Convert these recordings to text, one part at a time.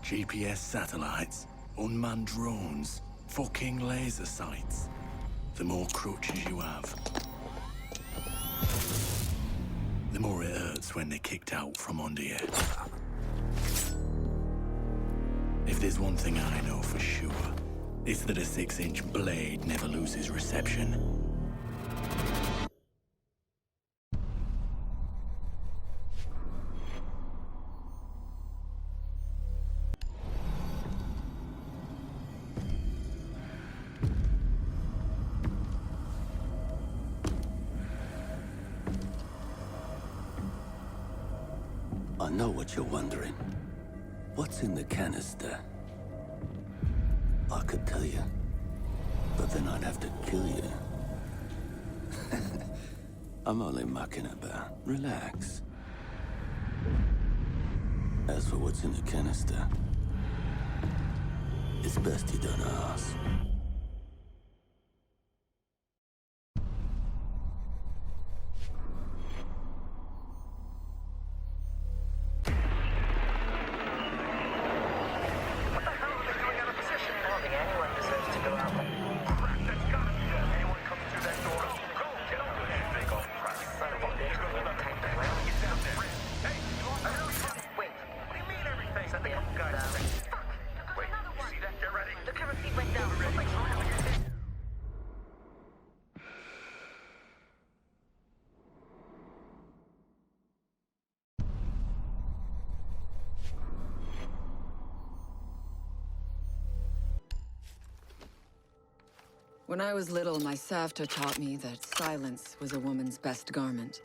GPS satellites, unmanned drones, fucking laser sights. The more crutches you have, the more it hurts when they're kicked out from under you. If there's one thing I know for sure, it's that a 6-inch blade never loses reception. I know what you're wondering. What's in the canister? I could tell you, but then I'd have to kill you. I'm only mucking about. Relax. As for what's in the canister, it's best you don't ask. When I was little, my Savta taught me that silence was a woman's best garment.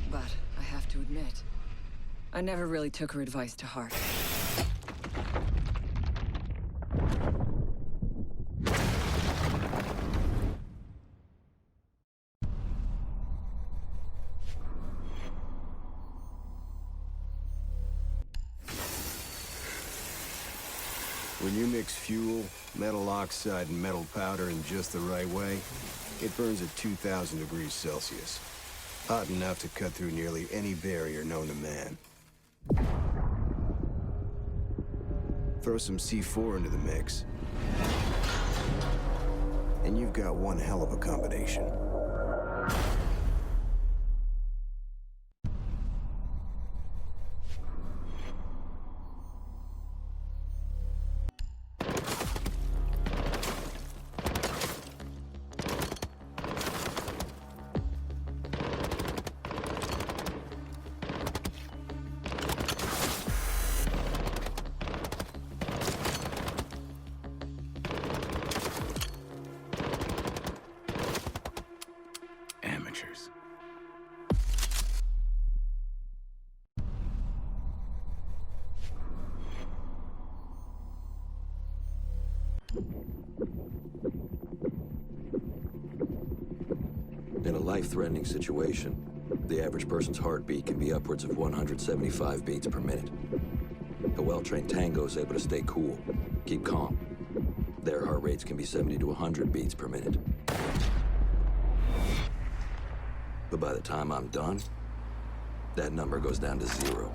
But I have to admit, I never really took her advice to heart. When you mix fuel, metal oxide, and metal powder in just the right way, it burns at 2,000 degrees Celsius. Hot enough to cut through nearly any barrier known to man. Throw some C4 into the mix, and you've got one hell of a combination. Amateurs. In a life-threatening situation, the average person's heartbeat can be upwards of 175 beats per minute. A well-trained tango is able to stay cool, keep calm. Their heart rates can be 70 to 100 beats per minute. But by the time I'm done, that number goes down to 0.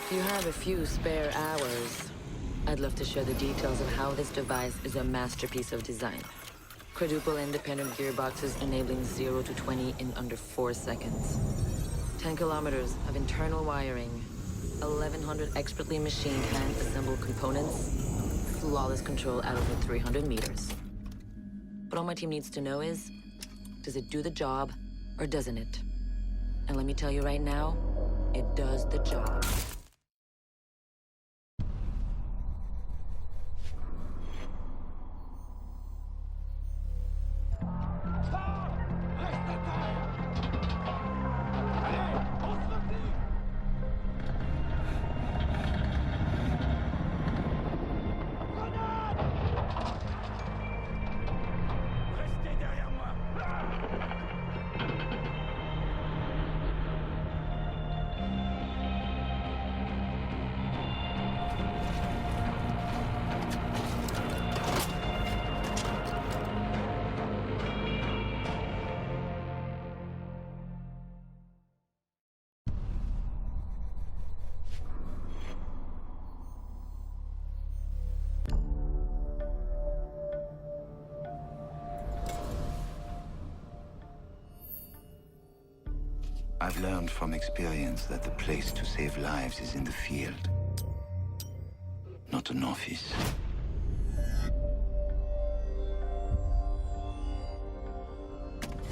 If you have a few spare hours, I'd love to share the details of how this device is a masterpiece of design. Quadruple independent gearboxes enabling 0 to 20 in under 4 seconds. 10 kilometers of internal wiring, 1,100 expertly machined hand-assembled components, flawless control at over 300 meters. What all my team needs to know is, does it do the job, or doesn't it? And let me tell you right now, it does the job. I've learned from experience that the place to save lives is in the field, not an office.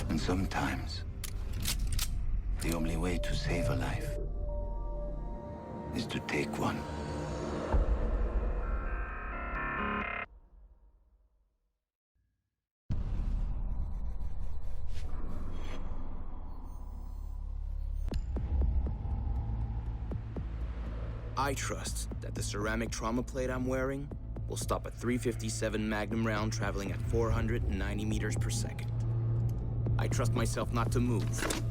And sometimes, the only way to save a life is to take one. I trust that the ceramic trauma plate I'm wearing will stop a .357 Magnum round traveling at 490 meters per second. I trust myself not to move,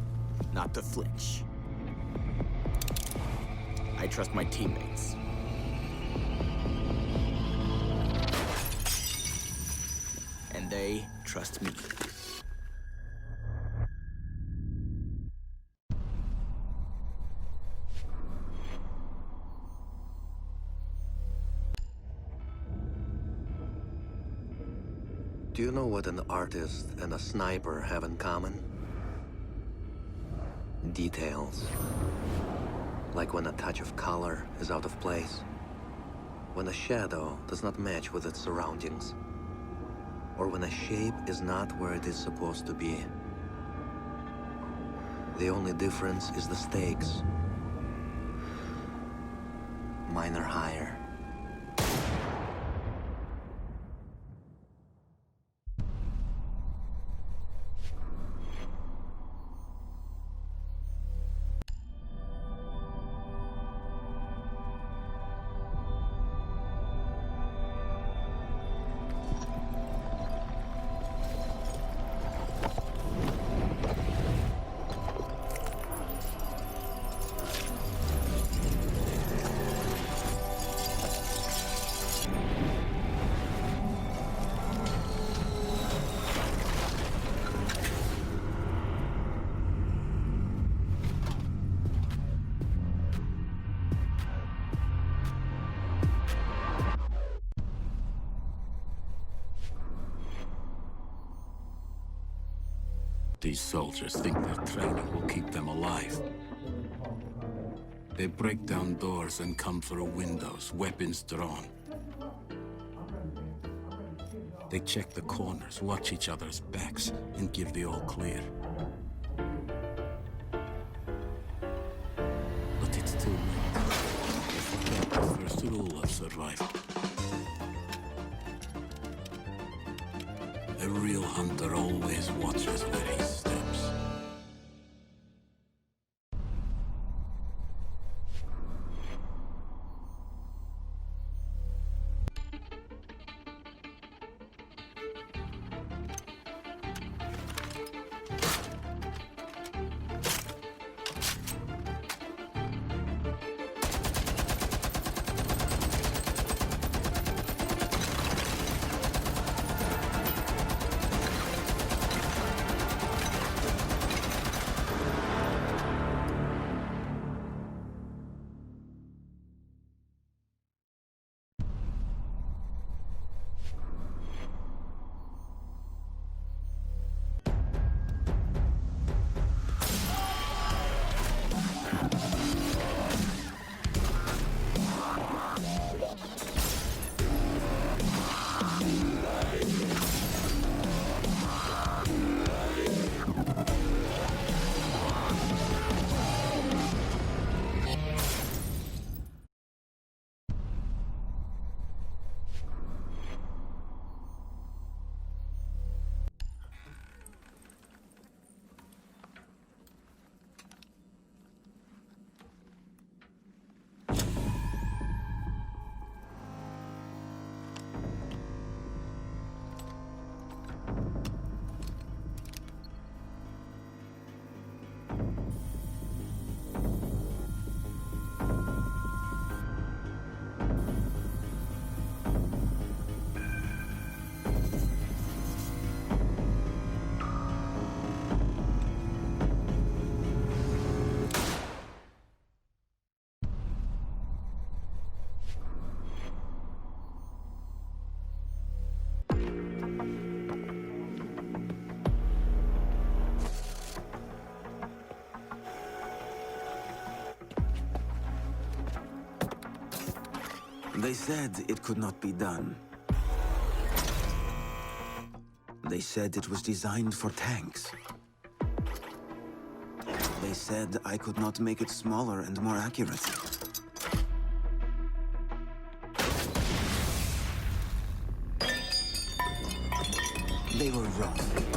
not to flinch. I trust my teammates. And they trust me. Do you know what an artist and a sniper have in common? Details. Like when a touch of color is out of place. When a shadow does not match with its surroundings. Or when a shape is not where it is supposed to be. The only difference is the stakes. Mine are higher. These soldiers think their training will keep them alive. They break down doors and come through windows, weapons drawn. They check the corners, watch each other's backs, and give the all clear. But it's too late. They forget the first rule of survival. A real hunter always watches where he steps. They said it could not be done. They said it was designed for tanks. They said I could not make it smaller and more accurate. They were wrong.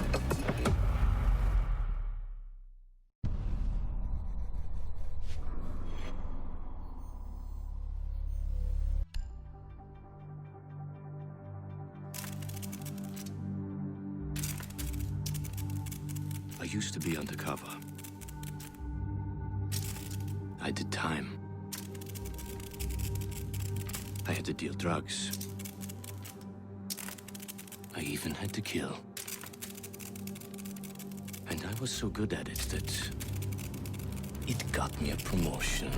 I used to be undercover. I did time. I had to deal drugs. I even had to kill. And I was so good at it that it got me a promotion.